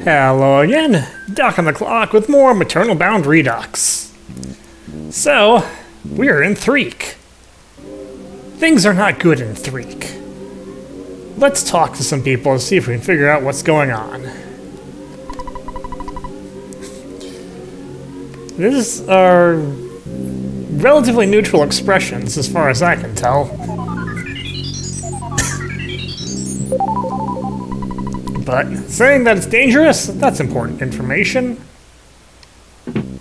Hello again, Doc on the clock with more MaternalBound Redux. So, we're in Threek. Things are not good in Threek. Let's talk to some people and see if we can figure out what's going on. These are relatively neutral expressions as far as I can tell. But saying that it's dangerous, that's important information.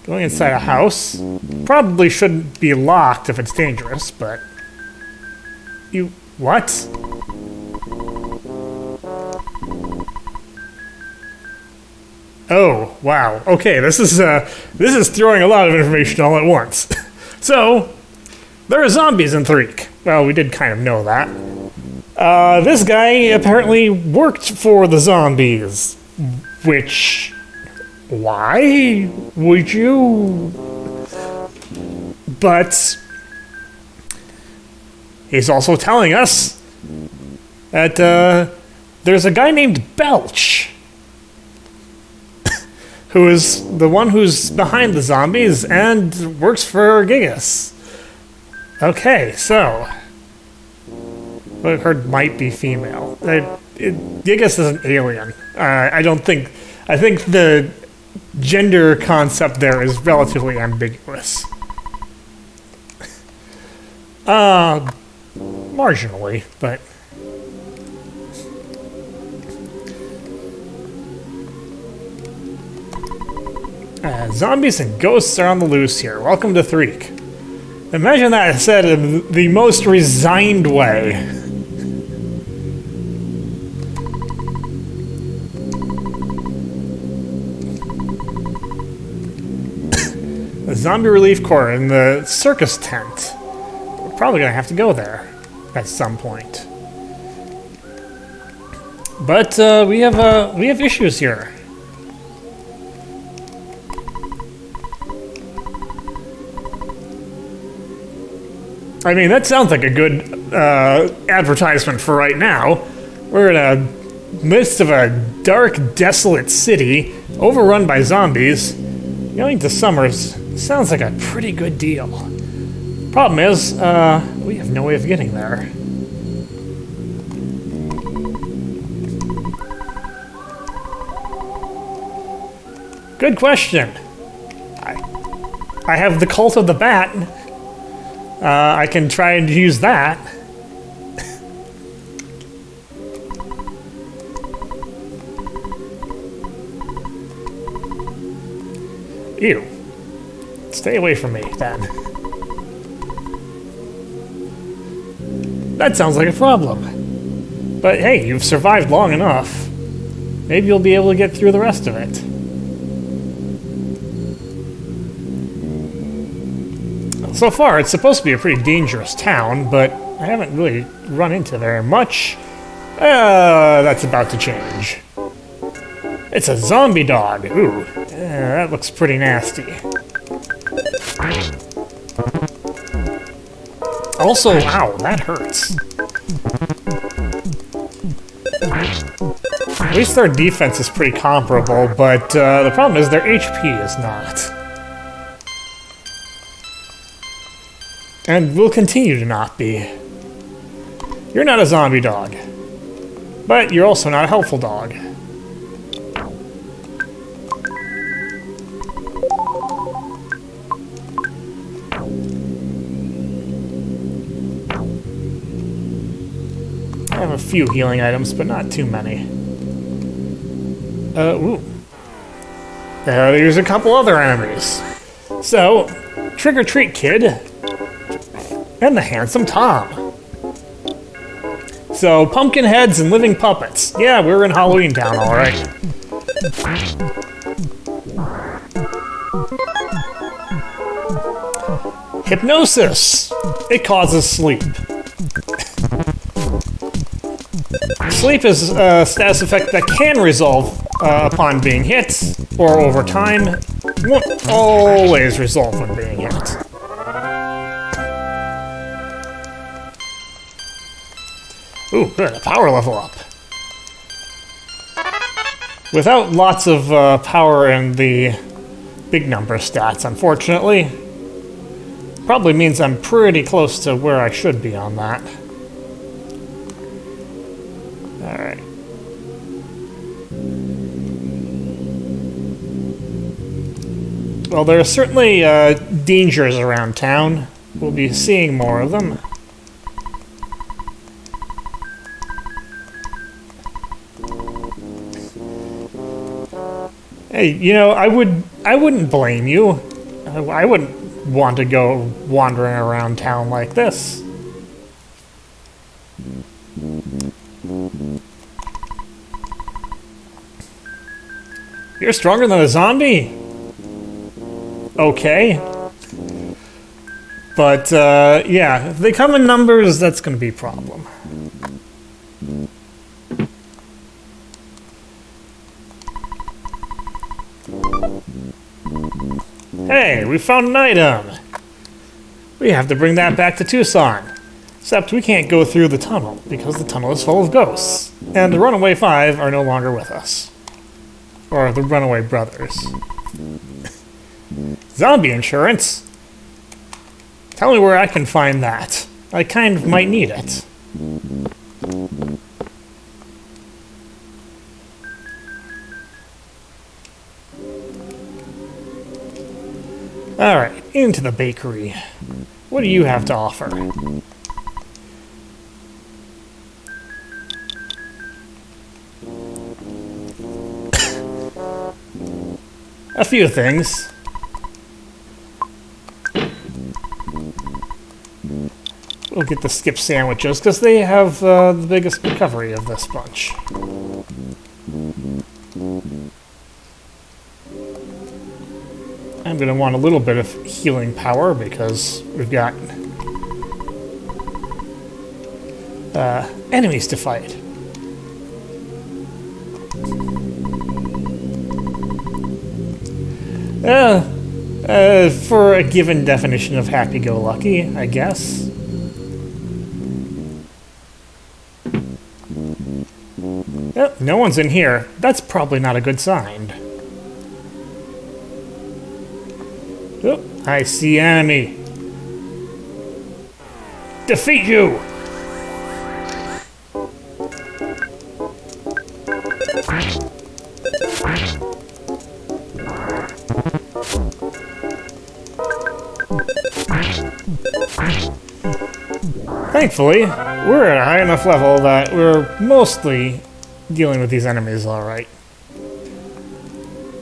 Going inside a house probably shouldn't be locked if it's dangerous, but... You... what? Oh, wow. Okay, this is throwing a lot of information all at once. So, there are zombies in Threek. Well, we did kind of know that. This guy apparently worked for the zombies, which... why would you... But... he's also telling us that, there's a guy named Belch, who is the one who's behind the zombies and works for Gigas. Okay, so... I heard might be female. Gigas is an alien. I think the gender concept there is relatively ambiguous. Marginally, but... zombies and ghosts are on the loose here. Welcome to Threek. Imagine that said in the most resigned way. The Zombie Relief Corps in the circus tent. We're probably gonna have to go there at some point. But we have issues here. I mean, that sounds like a good advertisement for right now. We're in the midst of a dark, desolate city, overrun by zombies. Going to Summers sounds like a pretty good deal. Problem is, we have no way of getting there. Good question. I have the Cult of the Bat. I can try and use that. Ew. Stay away from me, then. That sounds like a problem. But hey, you've survived long enough. Maybe you'll be able to get through the rest of it. So far, it's supposed to be a pretty dangerous town, but I haven't really run into very much. That's about to change. It's a zombie dog. Ooh, that looks pretty nasty. Also, ow, that hurts. At least their defense is pretty comparable, but the problem is their HP is not. And will continue to not be. You're not a zombie dog. But you're also not a helpful dog. I have a few healing items, but not too many. Ooh. There's a couple other enemies. So, Trick or Treat Kid. And the Handsome Tom. So, pumpkin heads and living puppets. Yeah, we're in Halloween Town, alright. Hypnosis. It causes sleep. Sleep is a status effect that can resolve upon being hit, or over time. Won't always resolve when being hit. Ooh, good, a power level up. Without lots of power and the big number stats, unfortunately. Probably means I'm pretty close to where I should be on that. Alright. Well, there are certainly dangers around town. We'll be seeing more of them. Hey, you know, I wouldn't blame you. I wouldn't want to go wandering around town like this. You're stronger than a zombie? Okay. But, yeah, if they come in numbers, that's going to be a problem. Hey, we found an item! We have to bring that back to Tucson. Except we can't go through the tunnel, because the tunnel is full of ghosts. And the Runaway Five are no longer with us. Or the Runaway Brothers. Zombie insurance? Tell me where I can find that. I kind of might need it. Alright, into the bakery. What do you have to offer? A few things. We'll get the skip sandwiches, because they have the biggest recovery of this bunch. I'm going to want a little bit of healing power, because we've got enemies to fight. For a given definition of happy-go-lucky, I guess. Yep, no one's in here. That's probably not a good sign. Oh, I see enemy. Defeat you! Thankfully, we're at a high enough level that we're mostly dealing with these enemies alright.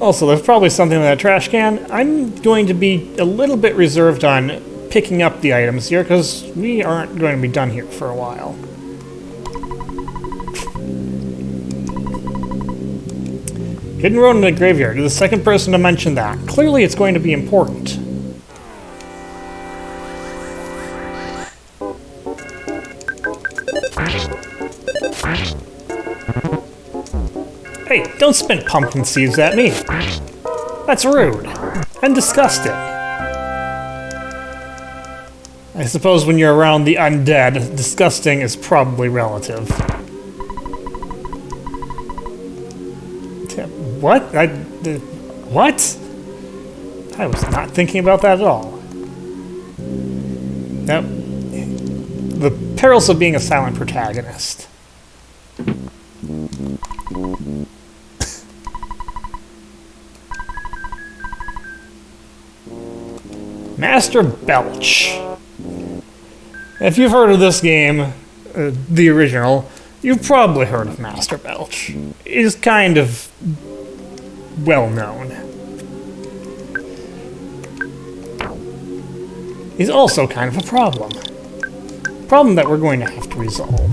Also, there's probably something in that trash can. I'm going to be a little bit reserved on picking up the items here, because we aren't going to be done here for a while. Hidden road in the graveyard. You're the second person to mention that. Clearly it's going to be important. Hey, don't spit pumpkin seeds at me. That's rude. And disgusting. I suppose when you're around the undead, disgusting is probably relative. What? What? I was not thinking about that at all. Nope. The perils of being a silent protagonist. Master Belch. If you've heard of this game, the original, you've probably heard of Master Belch. He's kind of well known. He's also kind of a problem. Problem that we're going to have to resolve.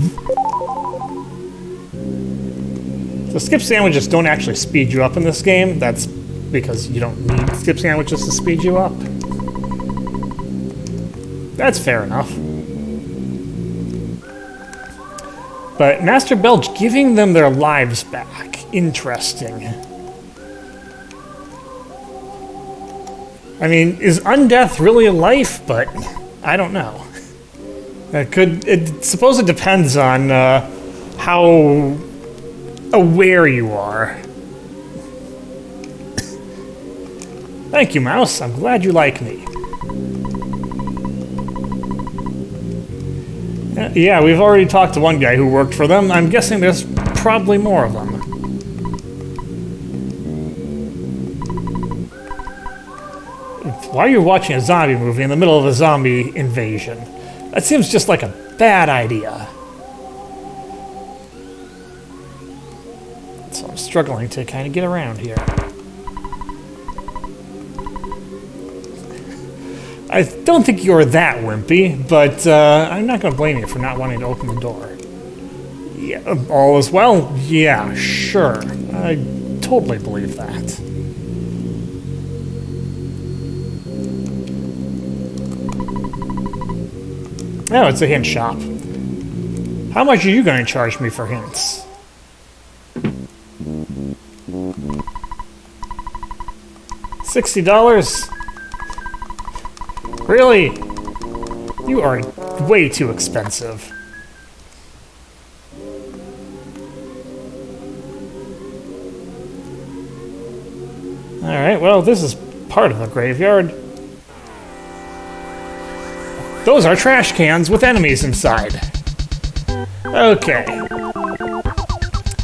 So skip sandwiches don't actually speed you up in this game. That's because you don't need skip sandwiches to speed you up. That's fair enough. But Master Belch giving them their lives back. Interesting. I mean, is undeath really a life? But I don't know. Suppose it depends on how aware you are. Thank you, Mouse. I'm glad you like me. Yeah, we've already talked to one guy who worked for them. I'm guessing there's probably more of them. Why are you watching a zombie movie in the middle of a zombie invasion? That seems just like a bad idea. So I'm struggling to kind of get around here. I don't think you're that wimpy, but I'm not going to blame you for not wanting to open the door. Yeah, all is well? Yeah, sure. I totally believe that. Oh, it's a hint shop. How much are you going to charge me for hints? $60? Really? You are way too expensive. Alright, well, this is part of a graveyard. Those are trash cans with enemies inside. Okay.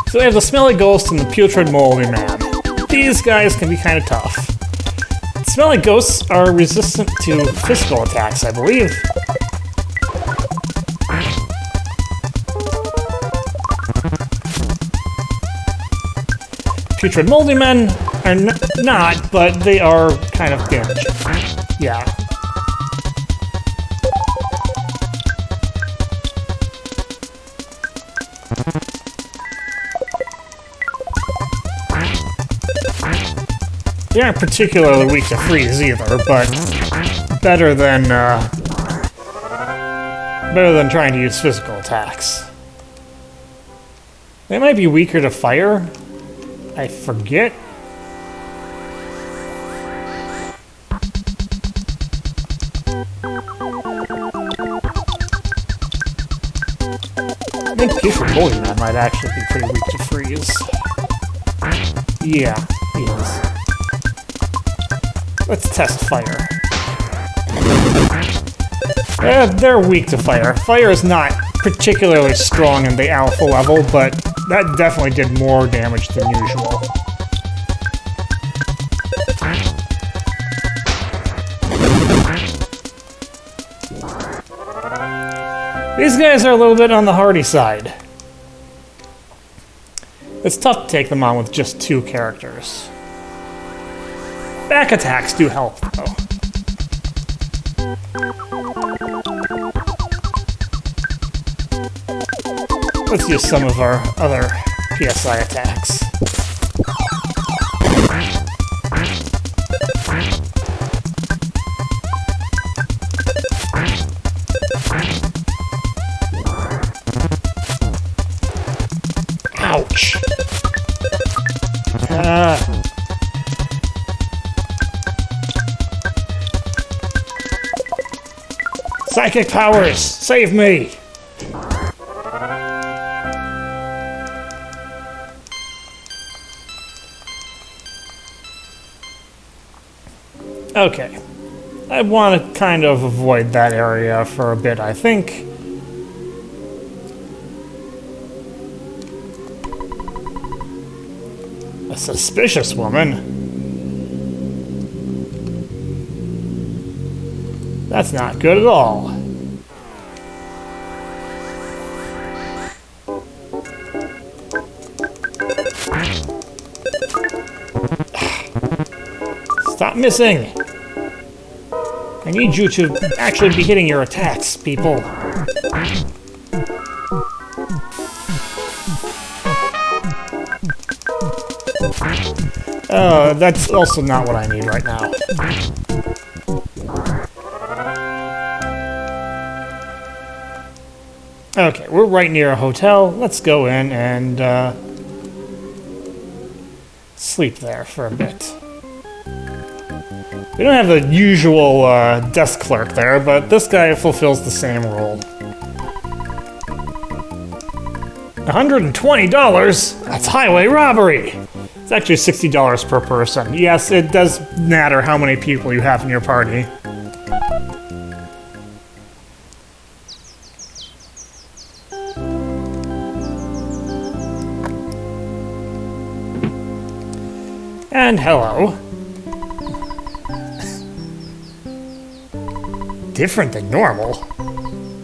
So we have the smelly ghost and the putrid moldy man. These guys can be kind of tough. Smelly ghosts are resistant to physical attacks, I believe. Putrid moldy men are not, but they are kind of damaging. Yeah. They aren't particularly weak to freeze either, but better than trying to use physical attacks. They might be weaker to fire. I forget. I think Putrid Moldy Man might actually be pretty weak to freeze. Yeah, he is. Let's test fire. They're weak to fire. Fire is not particularly strong in the alpha level, but that definitely did more damage than usual. These guys are a little bit on the hardy side. It's tough to take them on with just 2 characters. Back attacks do help, though. Let's use some of our other PSI attacks. Ouch! Psychic powers! Save me! Okay. I want to kind of avoid that area for a bit, I think. A suspicious woman? That's not good at all. Stop missing! I need you to actually be hitting your attacks, people. That's also not what I need right now. Okay, we're right near a hotel. Let's go in and sleep there for a bit. We don't have the usual desk clerk there, but this guy fulfills the same role. $120? That's highway robbery! It's actually $60 per person. Yes, it does matter how many people you have in your party. And hello. Different than normal.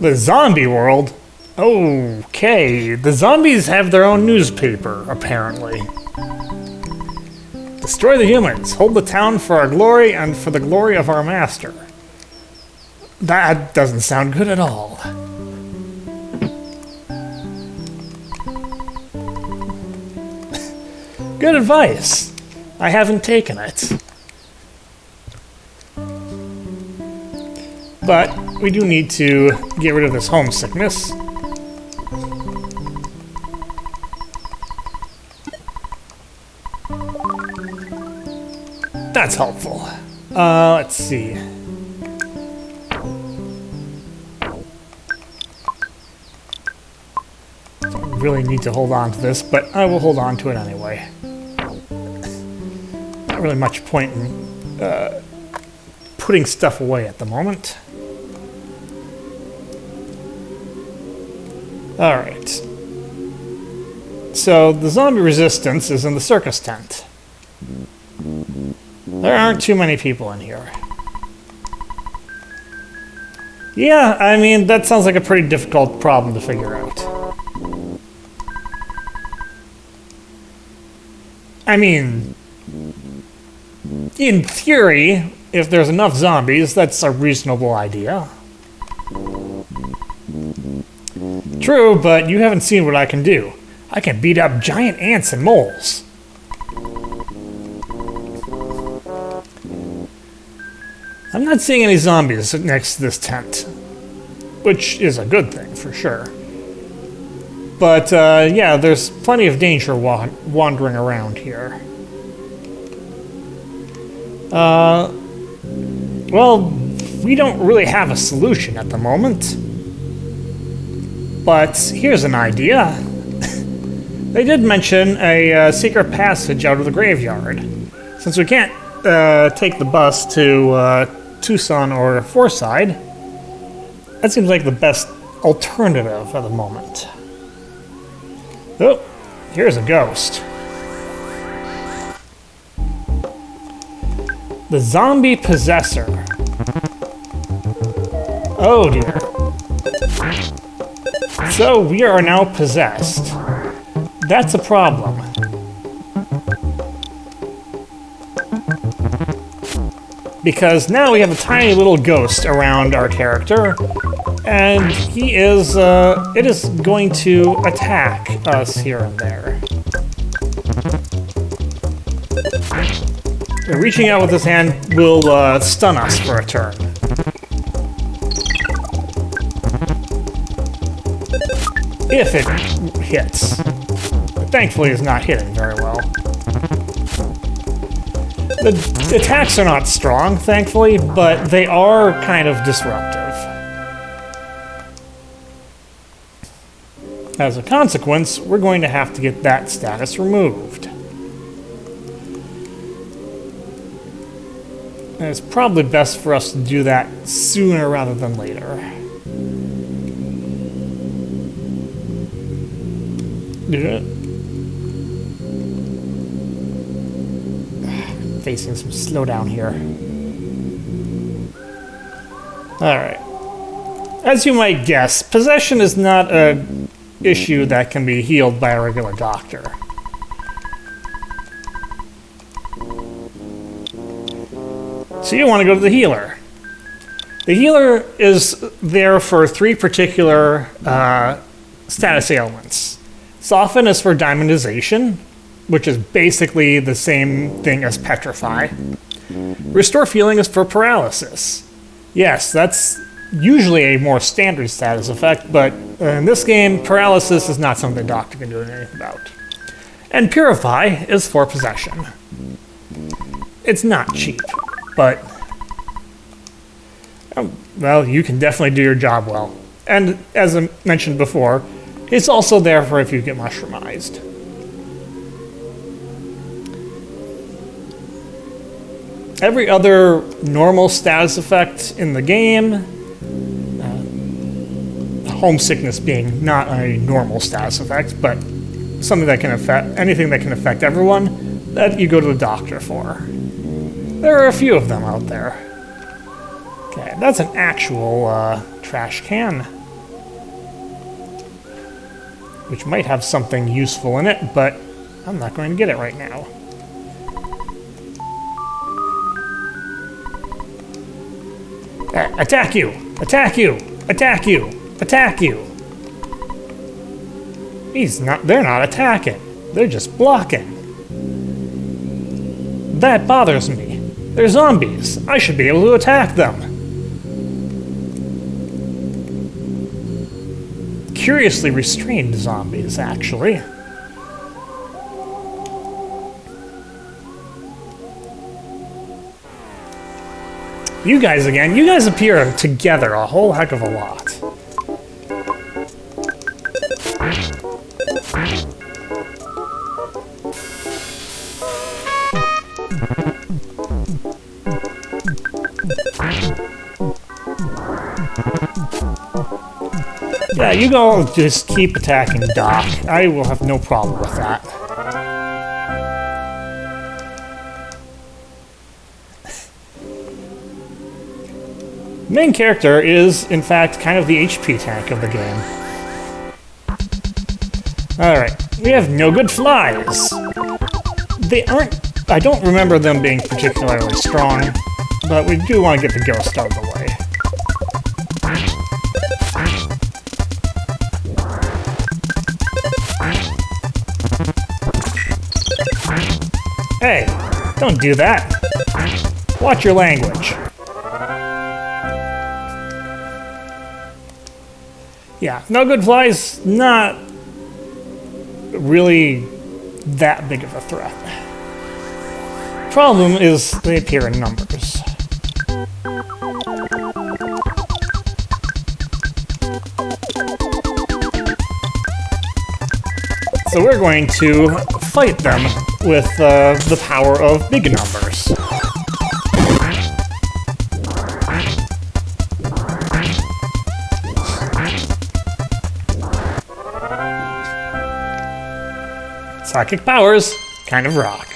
The zombie world? Okay, the zombies have their own newspaper, apparently. Destroy the humans, hold the town for our glory and for the glory of our master. That doesn't sound good at all. Good advice. I haven't taken it. But we do need to get rid of this homesickness. That's helpful. Let's see. Don't really need to hold on to this, but I will hold on to it anyway. Not really much point in putting stuff away at the moment. Alright. So the zombie resistance is in the circus tent. There aren't too many people in here. Yeah, I mean, that sounds like a pretty difficult problem to figure out. I mean, in theory, if there's enough zombies, that's a reasonable idea. True, but you haven't seen what I can do. I can beat up giant ants and moles. I'm not seeing any zombies next to this tent, which is a good thing for sure. But yeah, there's plenty of danger wandering around here. Well, we don't really have a solution at the moment. But here's an idea. They did mention a secret passage out of the graveyard. Since we can't take the bus to Tucson or Forside, that seems like the best alternative at the moment. Oh, here's a ghost. The zombie possessor. Oh dear. So we are now possessed. That's a problem. Because now we have a tiny little ghost around our character, and he is, it is going to attack us here and there. Reaching out with his hand will stun us for a turn. If it hits. Thankfully, it's not hitting very well. The attacks are not strong, thankfully, but they are kind of disruptive. As a consequence, we're going to have to get that status removed. And it's probably best for us to do that sooner rather than later. Facing some slowdown here. Alright. As you might guess, possession is not an issue that can be healed by a regular doctor. So you want to go to the healer. The healer is there for 3 particular status ailments. Soften is for diamondization, which is basically the same thing as petrify. Restore feeling is for paralysis. Yes, that's usually a more standard status effect, but in this game, paralysis is not something the doctor can do anything about. And purify is for possession. It's not cheap, but well, you can definitely do your job well. And as I mentioned before, it's also there for if you get mushroomized. every other normal status effect in the game, homesickness being not a normal status effect, but something that can affect anything that can affect everyone, that you go to the doctor for. There are a few of them out there. Okay, that's an actual trash can, which might have something useful in it, but I'm not going to get it right now. Attack you! Attack you! Attack you! Attack you! They're not attacking. They're just blocking. That bothers me. They're zombies. I should be able to attack them. Curiously restrained zombies, actually. You guys again. You guys appear together a whole heck of a lot. Yeah, you go just keep attacking Doc. I will have no problem with that. Main character is, in fact, kind of the HP tank of the game. Alright, we have no good flies. They aren't... I don't remember them being particularly strong, but we do want to get the ghost out of the way. Hey, don't do that. Watch your language. Yeah, no good flies, not really that big of a threat. Problem is, they appear in numbers. So we're going to fight them with the power of big numbers. Psychic powers kind of rock.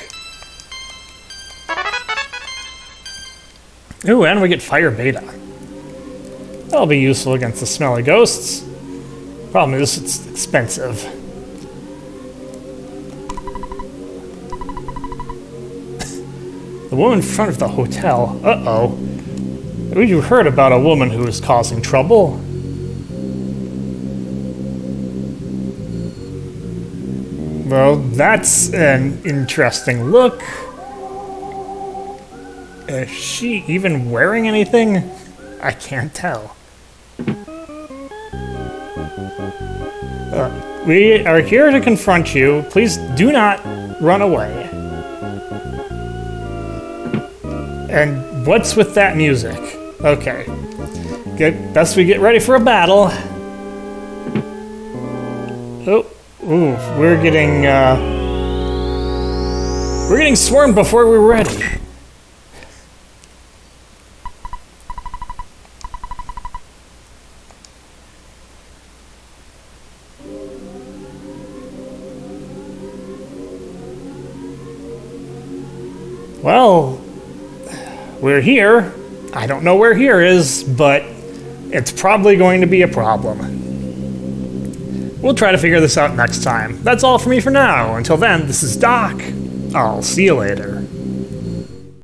Ooh, and we get fire beta. That'll be useful against the smelly ghosts. Problem is, it's expensive. The woman in front of the hotel. Uh-oh. You heard about a woman who is causing trouble. Well, that's an interesting look. Is she even wearing anything? I can't tell. We are here to confront you. Please do not run away. And what's with that music? Okay. Best we get ready for a battle. Oh, ooh, we're getting swarmed before we're ready. Well, we're here. I don't know where here is, but it's probably going to be a problem. We'll try to figure this out next time. That's all for me for now. Until then, this is Doc. I'll see you later.